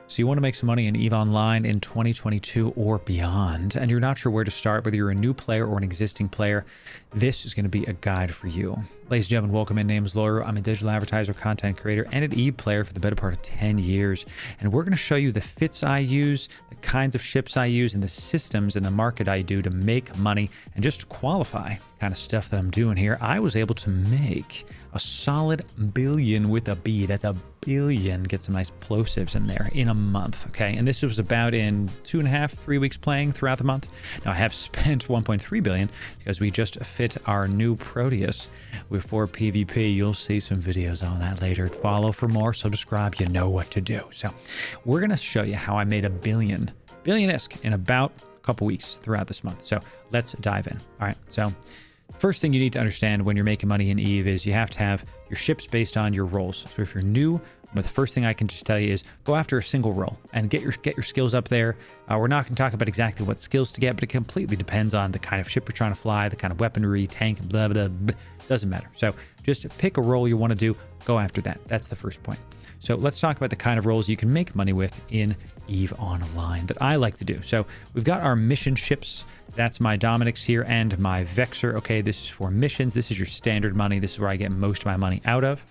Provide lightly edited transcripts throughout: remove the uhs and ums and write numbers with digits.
So you want to make some money in EVE Online in 2022 or beyond, and you're not sure where to start, whether you're a new player or an existing player, this is going to be a guide for you. Ladies and gentlemen, welcome. My name is Loru. I'm a digital advertiser, content creator, and an EVE player for the better part of 10 years. And we're going to show you the fits I use, the kinds of ships I use, and the systems in the market I do to make money and just to qualify kind of stuff that I'm doing here. I was able to make a solid billion with a B. That's a billion. Get some nice plosives in there in a month. Okay. And this was about in 2.5, 3 weeks playing throughout the month. Now I have spent 1.3 billion because we just fit our new Proteus for PvP. You'll see some videos on that later. Follow for more, subscribe, you know what to do. So we're going to show you how I made a billion ISK in about a couple weeks throughout this month. So let's dive in. All right. So first thing you need to understand when you're making money in EVE is you have to have your ships based on your roles. So if you're new, but the first thing I can just tell you is go after a single role and get your skills up there. We're not going to talk about exactly what skills to get, but it completely depends on the kind of ship you're trying to fly, the kind of weaponry, tank, blah, blah, blah. Doesn't matter. So just pick a role you want to do. Go after that. That's the first point. So let's talk about the kind of roles you can make money with in EVE Online that I like to do. So we've got our mission ships. That's my Dominix here and my Vexor. Okay, this is for missions. This is your standard money. This is where I get most of my money out of.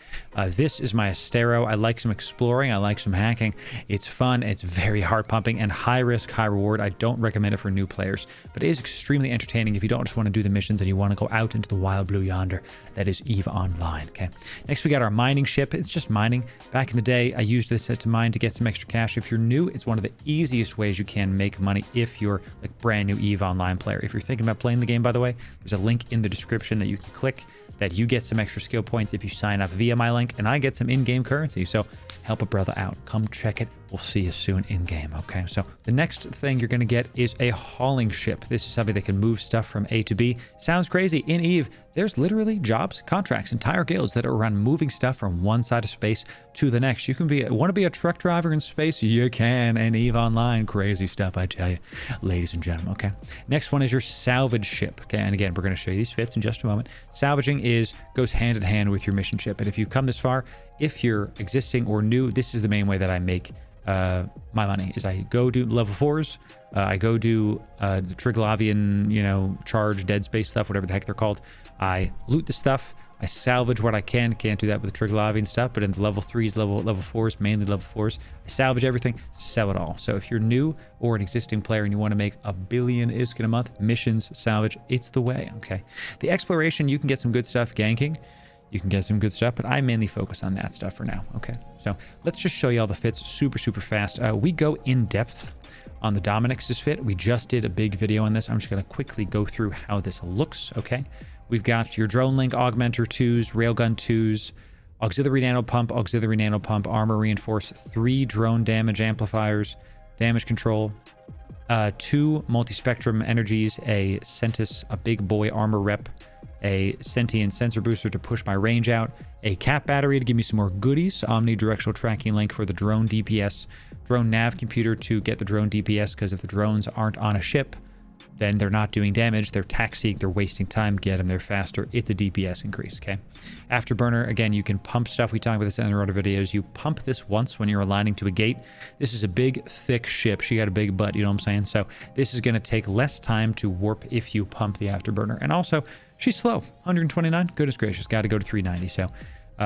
This is my Astero. I like some exploring. I like some hacking. It's fun. It's very hard pumping and high risk, high reward. I don't recommend it for new players, but it is extremely entertaining if you don't just want to do the missions and you want to go out into the wild blue yonder. That is EVE Online. Okay. Next, we got our mining ship. It's just mining. Back in the day, I used this to mine to get some extra cash. If you're new, it's one of the easiest ways you can make money if you're like brand new EVE Online player. If you're thinking about playing the game, by the way, there's a link in the description that you can click that you get some extra skill points if you sign up via my link, and I get some in-game currency. So help a brother out. Come check it. We'll see you soon in-game. Okay, so the next thing you're going to get is a hauling ship. This is something that can move stuff from A to B. Sounds crazy. In EVE, there's literally jobs, contracts, entire guilds that are around moving stuff from one side of space to the next. You can want to be a truck driver in space? You can. And EVE Online, crazy stuff, I tell you, ladies and gentlemen. Okay, next one is your salvage ship. Okay, and again, we're going to show you these fits in just a moment. Salvaging goes hand in hand with your mission ship. And if you've come this far, if you're existing or new, this is the main way that I make my money. Is I go do level 4s. I go do the Triglavian, charge, dead space stuff, whatever the heck they're called. I loot the stuff. I salvage what I can. Can't do that with the Triglavian stuff, but in the level 3s, level 4s, mainly level 4s, I salvage everything, sell it all. So if you're new or an existing player and you want to make a billion ISK in a month, missions, salvage, it's the way. Okay. The exploration, you can get some good stuff. Ganking, you can get some good stuff, but I mainly focus on that stuff for now. Okay. So let's just show you all the fits super fast. We go in depth on the Dominix's fit. We just did a big video on this. I'm just going to quickly go through how this looks. Okay. We've got your drone link augmenter 2s, railgun 2s, auxiliary nano pump, armor reinforce, 3 drone damage amplifiers, damage control, 2 multi-spectrum energies, a Centis, a big boy armor rep, a sentient sensor booster to push my range out, a cap battery to give me some more goodies, omnidirectional tracking link for the drone DPS, drone nav computer to get the drone DPS, because if the drones aren't on a ship, then they're not doing damage, they're taxiing, they're wasting time, get them there faster. It's a DPS increase, okay? Afterburner, again, you can pump stuff. We talk about this in our other videos. You pump this once when you're aligning to a gate. This is a big, thick ship. She got a big butt, you know what I'm saying? So this is going to take less time to warp if you pump the afterburner. And also, she's slow. 129, goodness gracious, got to go to 390. So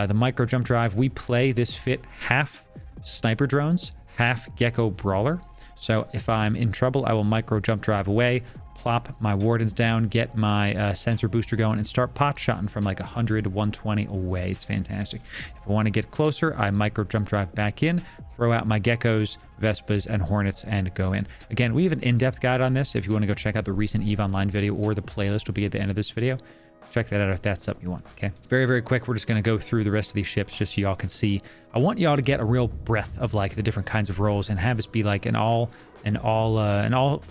the micro jump drive, we play this fit half sniper drones, half gecko brawler. So if I'm in trouble, I will micro jump drive away, plop my wardens down, get my sensor booster going, and start pot shotting from like 100 to 120 away. It's fantastic. If I want to get closer, I micro jump drive back in, throw out my geckos, Vespas, and Hornets, and go in. Again, we have an in-depth guide on this. If you want to go check out the recent EVE Online video, or the playlist will be at the end of this video. Check that out if that's something you want. Okay, very quick, we're just going to go through the rest of these ships just so y'all can see. I want y'all to get a real breadth of like the different kinds of roles and have this be like an all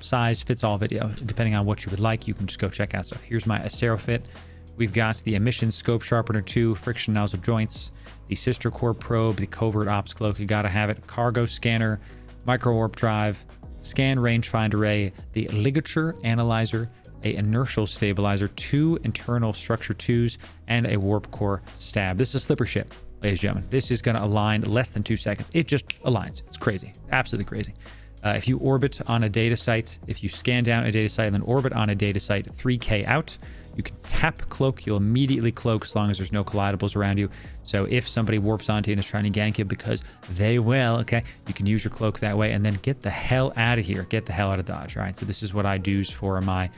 size fits all video. Depending on what you would like, you can just go check out stuff. Here's my Astero fit. We've got the emission scope sharpener 2, friction nozzle joints, the sister Corp probe, the covert ops cloak, you gotta have it, cargo scanner, micro warp drive, scan rangefinder array, the ligature analyzer, a inertial stabilizer, 2 internal structure 2s, and a warp core stab. This is a slipper ship. ladies and gentlemen. This is going to align less than 2 seconds. It just aligns. It's crazy. Absolutely crazy. If you orbit on a data site, if you scan down a data site and then orbit on a data site 3K out, you can tap cloak. You'll immediately cloak as long as there's no collidables around you. So if somebody warps onto you and is trying to gank you, because they will, okay, you can use your cloak that way and then get the hell out of here. Get the hell out of Dodge. All right, so this is what I do for my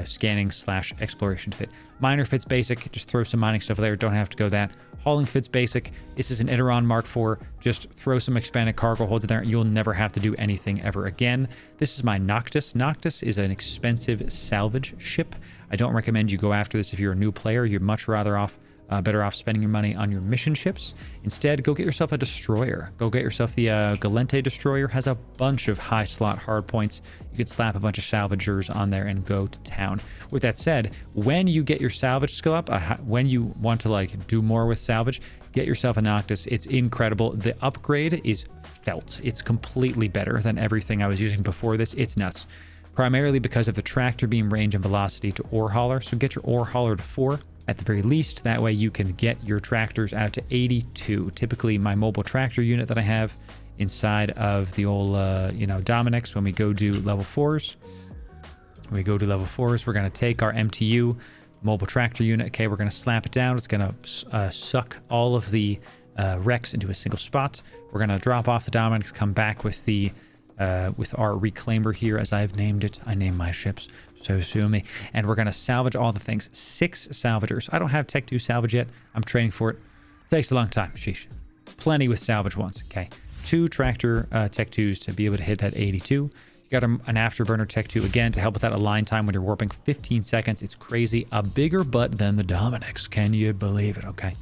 scanning / exploration fit. Miner fits basic. Just throw some mining stuff there. Don't have to go that. Hauling fits basic. This is an Iteron Mark IV. Just throw some expanded cargo holds in there. You'll never have to do anything ever again. This is my Noctis. Noctis is an expensive salvage ship. I don't recommend you go after this if you're a new player. You're much better off spending your money on your mission ships. Instead, go get yourself a destroyer. Go get yourself the Galente destroyer. Has a bunch of high slot hard points. You could slap a bunch of salvagers on there and go to town. With that said, when you get your salvage skill up, when you want to like do more with salvage, get yourself a Noctis. It's incredible. The upgrade is felt. It's completely better than everything I was using before this. It's nuts. Primarily because of the tractor beam range and velocity to ore hauler. So get your ore hauler to 4 at the very least. That way you can get your tractors out to 82. Typically my mobile tractor unit that I have inside of the old, Dominix, when we go do level 4s, we're going to take our MTU mobile tractor unit. Okay, we're going to slap it down. It's going to suck all of the wrecks into a single spot. We're going to drop off the Dominix, come back with the with our reclaimer here, as I've named it. I name my ships, so sue me. And we're going to salvage all the things. 6 salvagers. I don't have Tech 2 salvage yet. I'm training for it. Takes a long time. Sheesh. Plenty with salvage ones. Okay. 2 tractor Tech 2s to be able to hit that 82. You got an afterburner Tech 2 again to help with that align time when you're warping. 15 seconds. It's crazy. A bigger butt than the Dominix. Can you believe it? Okay.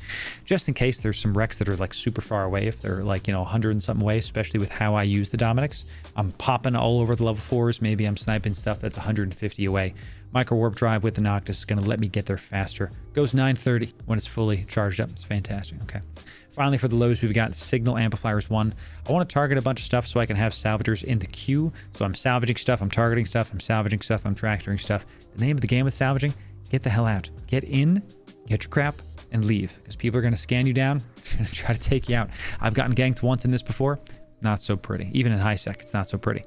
Just in case there's some wrecks that are like super far away, if they're like, 100 and something away, especially with how I use the Dominix. I'm popping all over the level 4s. Maybe I'm sniping stuff that's 150 away. Micro warp drive with the Noctis is going to let me get there faster. Goes 930 when it's fully charged up. It's fantastic. Okay. Finally, for the lows, we've got signal amplifiers 1. I want to target a bunch of stuff so I can have salvagers in the queue. So I'm salvaging stuff, I'm targeting stuff, I'm salvaging stuff, I'm tractoring stuff. The name of the game with salvaging, get the hell out. Get in, get your crap, and leave. Because people are going to scan you down, they're going to try to take you out. I've gotten ganked once in this before. Not so pretty. Even in high sec, it's not so pretty.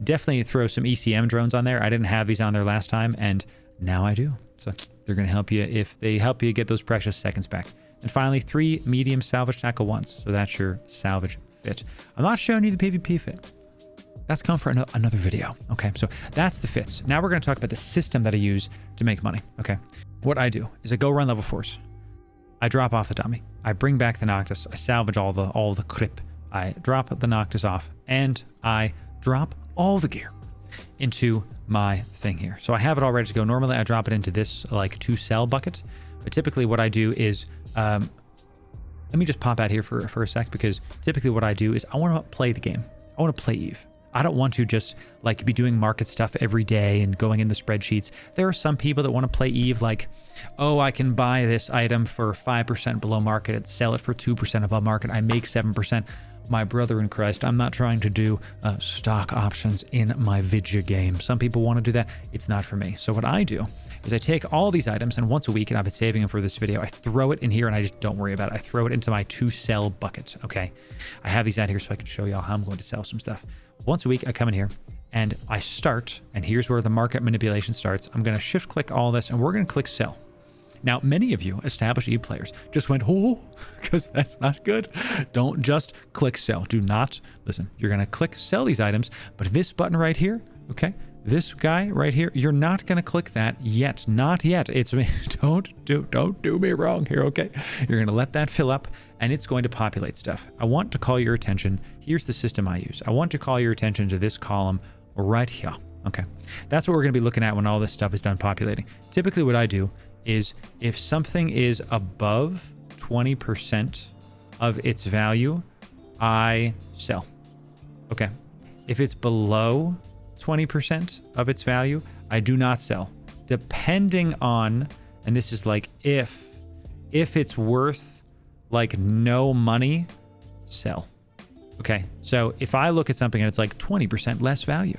Definitely throw some ECM drones on there. I didn't have these on there last time, and now I do. So they're going to help you if they help you get those precious seconds back. And finally, 3 medium salvage tackle 1s. So that's your salvage fit. I'm not showing you the PvP fit. That's come for another video. Okay, so that's the fits. Now we're going to talk about the system that I use to make money. Okay, what I do is I go run level 4s. I drop off the dummy. I bring back the Noctis. I salvage all the crip. I drop the Noctis off, and I drop all the gear into my thing here. So I have it all ready to go. Normally I drop it into this like 2 cell bucket, but typically what I do is let me just pop out here for a sec, because typically what I do is I want to play the game. I want to play EVE. I don't want to just like be doing market stuff every day and going in the spreadsheets. There are some people that want to play EVE like, oh, I can buy this item for 5% below market and sell it for 2% above market. I make 7%. My brother in Christ, I'm not trying to do stock options in my Vidya game. Some people want to do that. It's not for me. So what I do is I take all these items, and once a week, and I've been saving them for this video, I throw it in here, and I just don't worry about it. I throw it into my 2 cell bucket, okay? I have these out here so I can show y'all how I'm going to sell some stuff. Once a week, I come in here, and I start, and here's where the market manipulation starts. I'm going to shift click all this, and we're going to click sell. Now, many of you established EVE players just went, oh, because that's not good. Don't just click sell. Do not, listen, you're going to click sell these items, but this button right here, okay, this guy right here, you're not going to click that yet. Not yet. It's me. Don't do me wrong here, okay? You're going to let that fill up, and it's going to populate stuff. I want to call your attention. Here's the system I use. I want to call your attention to this column right here, okay? That's what we're going to be looking at when all this stuff is done populating. Typically what I do is if something is above 20% of its value, I sell. Okay. If it's below 20% of its value, I do not sell. Depending on, and this is like if it's worth like no money, sell. Okay. So if I look at something and it's like 20% less value,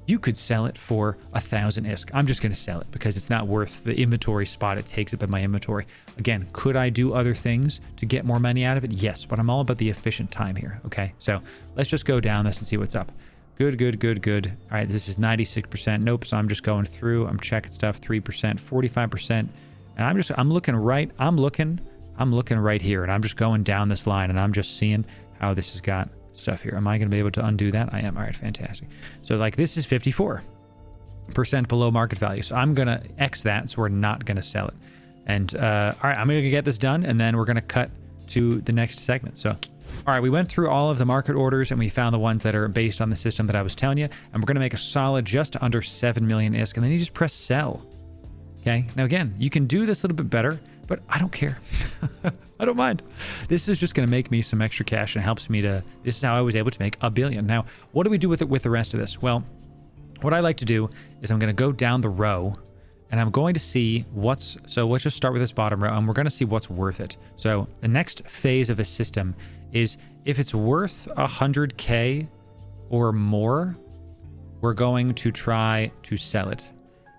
you could sell it for 1,000 ISK. I'm just going to sell it because it's not worth the inventory spot it takes up in my inventory. Again, could I do other things to get more money out of it? Yes, but I'm all about the efficient time here. Okay, so let's just go down this and see what's up. Good, good, good, good. All right, this is 96%. Nope, so I'm just going through. I'm checking stuff. 3%, 45%. And I'm looking right. I'm looking right here, and I'm just going down this line, and I'm just seeing how this has got stuff here. Am I going to be able to undo that? I am. All right, fantastic. So like this is 54% below market value. So I'm going to X that, so we're not going to sell it. And all right, I'm going to get this done, and then we're going to cut to the next segment. So all right, we went through all of the market orders, and we found the ones that are based on the system that I was telling you, and we're going to make a solid just under 7 million ISK, and then you just press sell. Okay, now again, you can do this a little bit better, but I don't care. I don't mind. This is just going to make me some extra cash and helps me to, this is how I was able to make $1 billion. Now, what do we do with it with the rest of this? Well, what I like to do is I'm going to go down the row, and I'm going to see so let's just start with this bottom row, and we're going to see what's worth it. So the next phase of a system is if it's worth 100K or more, we're going to try to sell it.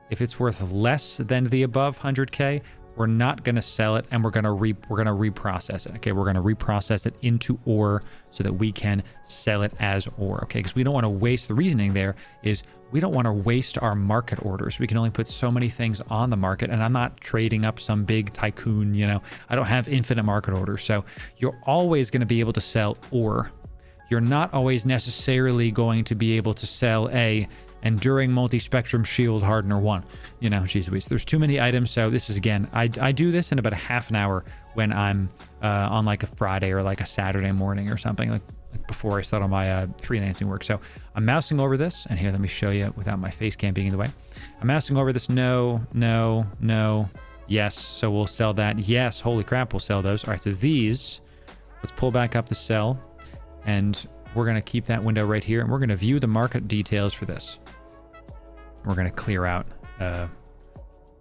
If it's worth less than the above 100K, we're not going to sell it, and we're going to reprocess it. Okay, we're going to reprocess it into ore so that we can sell it as ore. Okay, because we don't want to waste, the reasoning there is we don't want to waste our market orders. We can only put so many things on the market, and I'm not trading up some big tycoon, you know, I don't have infinite market orders. So you're always going to be able to sell ore. You're not always necessarily going to be able to sell a Enduring Multi-Spectrum Shield Hardener 1. You know, geez Louise, there's too many items. So this is, again, I do this in about a half an hour when I'm on like a Friday or like a Saturday morning or something, like before I start on my freelancing work. So I'm mousing over this, and here, let me show you without my face cam being in the way. I'm mousing over this. No, no, no, yes. So we'll sell that. Yes, holy crap, we'll sell those. All right, so these, let's pull back up the sell, and we're going to keep that window right here, and we're going to view the market details for this. We're going to clear out,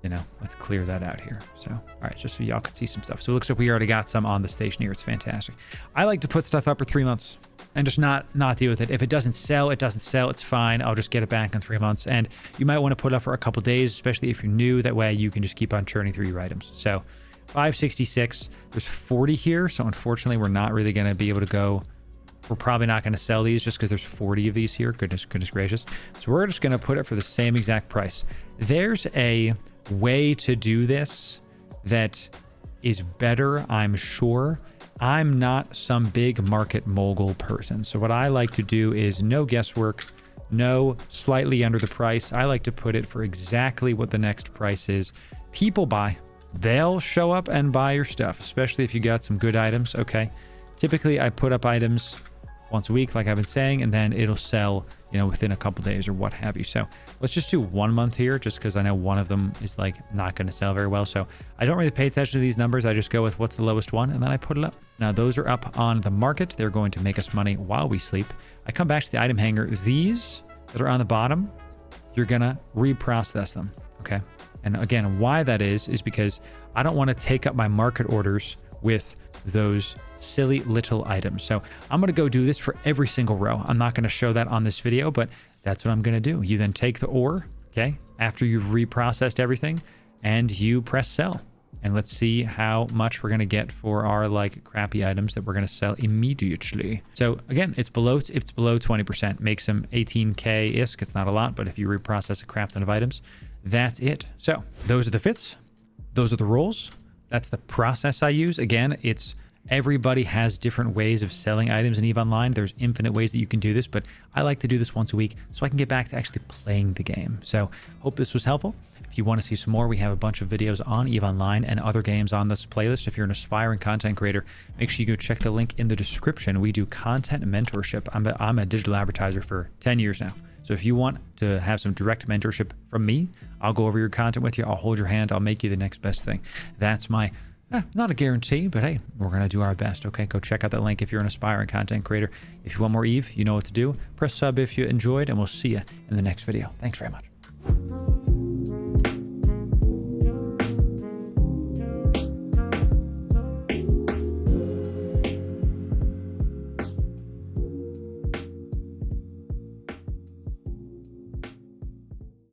you know, let's clear that out here. So, all right, just so y'all can see some stuff. So it looks like we already got some on the station here. It's fantastic. I like to put stuff up for 3 months and just not deal with it. If it doesn't sell, it doesn't sell. It's fine. I'll just get it back in 3 months. And you might want to put it up for a couple days, especially if you're new. That way you can just keep on churning through your items. So 566, there's 40 here. So unfortunately, we're not really going to be able to go. We're probably not going to sell these just because there's 40 of these here. Goodness gracious. So we're just going to put it for the same exact price. There's a way to do this that is better, I'm sure. I'm not some big market mogul person. So what I like to do is no guesswork, no slightly under the price. I like to put it for exactly what the next price is. People buy. They'll show up and buy your stuff, especially if you got some good items. Okay. Typically, I put up items once a week, like I've been saying, and then it'll sell, you know, within a couple days or what have you. So let's just do 1 month here, just because I know one of them is like not going to sell very well. So I don't really pay attention to these numbers. I just go with what's the lowest one, and then I put it up. Now those are up on the market. They're going to make us money while we sleep. I come back to the item hanger. These that are on the bottom, you're going to reprocess them. Okay. And again, why that is because I don't want to take up my market orders with those silly little items. So I'm going to go do this for every single row. I'm not going to show that on this video, but that's what I'm going to do. You then take the ore, okay, after you've reprocessed everything, and you press sell. And let's see how much we're going to get for our like crappy items that we're going to sell immediately. So again, it's below 20%. Makes them 18K ISK. It's not a lot, but if you reprocess a crap ton of items, that's it. So those are the fits. Those are the rolls. That's the process I use. Again, it's everybody has different ways of selling items in EVE Online. There's infinite ways that you can do this, but I like to do this once a week so I can get back to actually playing the game. So hope this was helpful. If you want to see some more, we have a bunch of videos on EVE Online and other games on this playlist. If you're an aspiring content creator, make sure you go check the link in the description. We do content mentorship. I'm a digital advertiser for 10 years now. So if you want to have some direct mentorship from me, I'll go over your content with you. I'll hold your hand. I'll make you the next best thing. That's my, not a guarantee, but hey, we're going to do our best. Okay, go check out that link if you're an aspiring content creator. If you want more EVE, you know what to do. Press sub if you enjoyed, and we'll see you in the next video. Thanks very much.